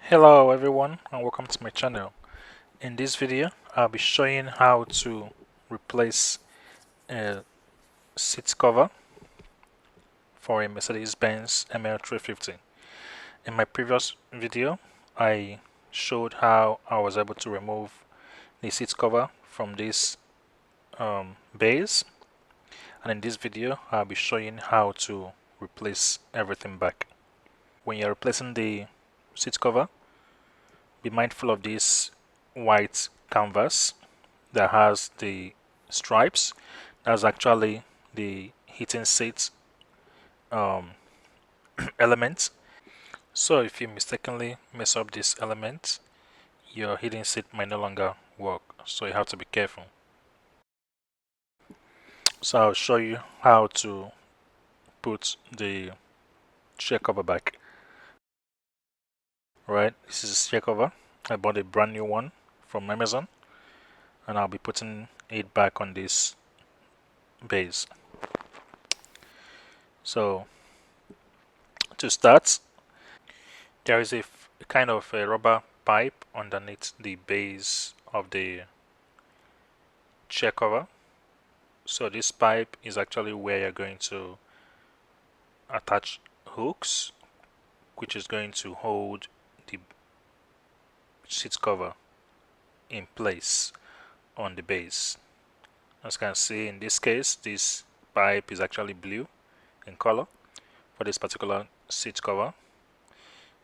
Hello everyone and welcome to my channel. In this video I'll be showing how to replace a seat cover for a Mercedes Benz ML350. In my previous video I showed how I was able to remove the seat cover from this base, and in this video I'll be showing how to replace everything back. When you're replacing the seat cover, be mindful of this white canvas that has the stripes. That's actually the heating seat element. So if you mistakenly mess up this element, your heating seat might no longer work, so you have to be careful. So I'll show you how to put the chair cover back. Right, this is a chair cover. I bought a brand new one from Amazon, and I'll be putting it back on this base. So to start, there is a kind of a rubber pipe underneath the base of the chair cover. So this pipe is actually where you're going to attach hooks, which is going to hold the seat cover in place on the base. As you can see, in this case, this pipe is actually blue in color for this particular seat cover.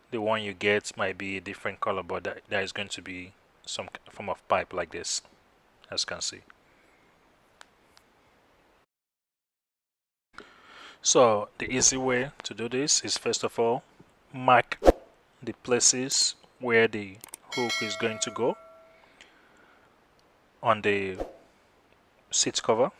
The one you get might be a different color, but there is going to be some form of pipe like this, as you can see. So the easy way to do this is, first of all, mark the places where the hook is going to go on the seat cover.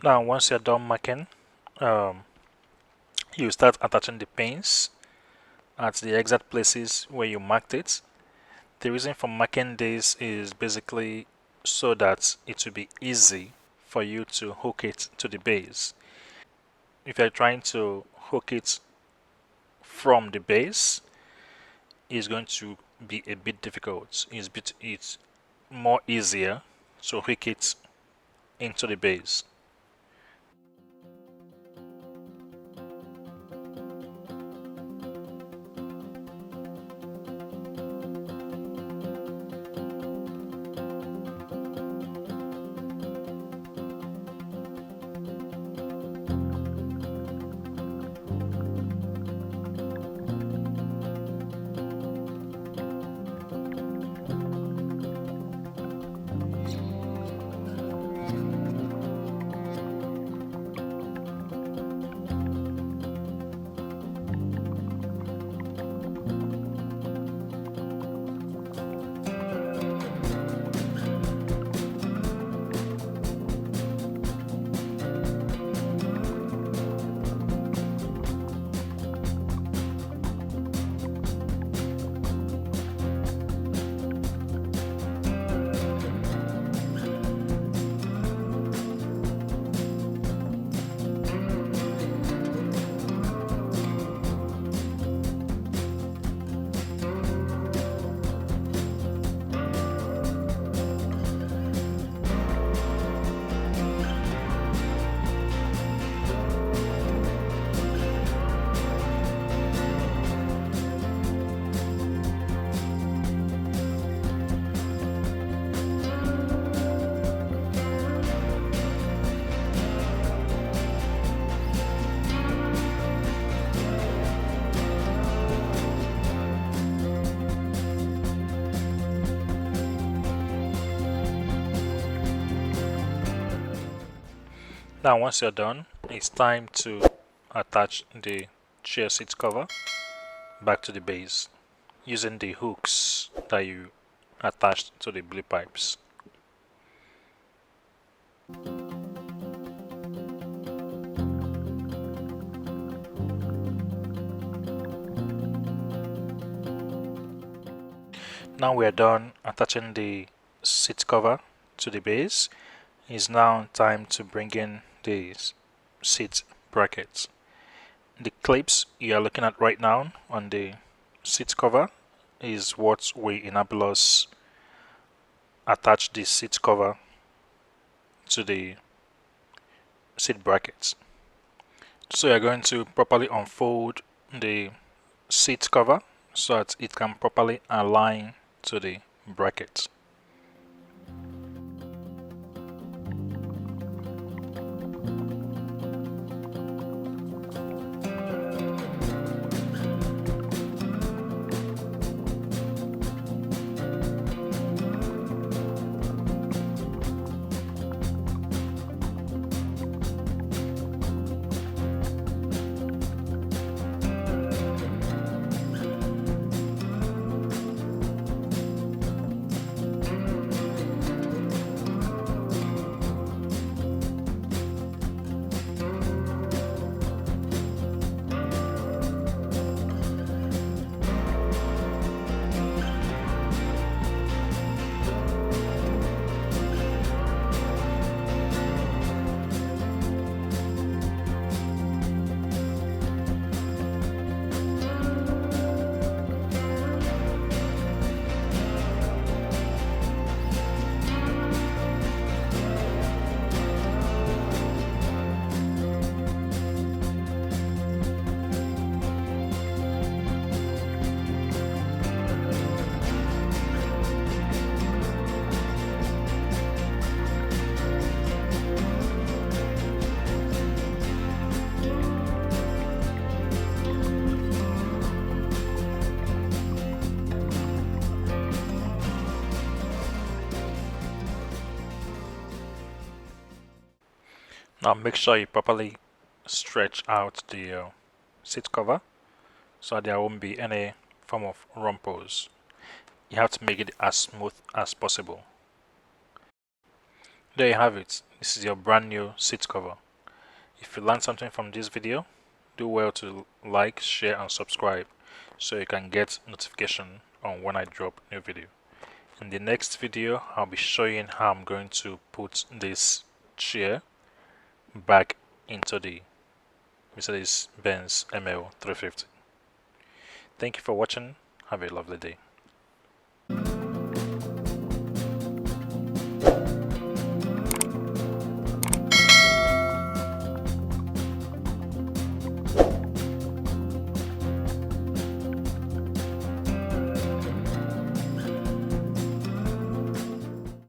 Now once you're done marking, you start attaching the pins at the exact places where you marked it. The reason for marking this is basically so that it will be easy for you to hook it to the base. If you're trying to hook it from the base, it's going to be a bit difficult. It's more easier to hook it into the base. Now once you're done, it's time to attach the chair seat cover back to the base using the hooks that you attached to the blue pipes. Now we are done attaching the seat cover to the base. It's now time to bring in the seat brackets. The clips you are looking at right now on the seat cover is what will enable us attach the seat cover to the seat brackets. So you're going to properly unfold the seat cover so that it can properly align to the brackets. Now make sure you properly stretch out the seat cover so there won't be any form of rumples. You have to make it as smooth as possible. There you have it. This is your brand new seat cover. If you learned something from this video, do well to like, share and subscribe so you can get notification on when I drop new video. In the next video, I'll be showing how I'm going to put this chair back into the Mercedes Benz ML350. Thank you for watching. Have a lovely day.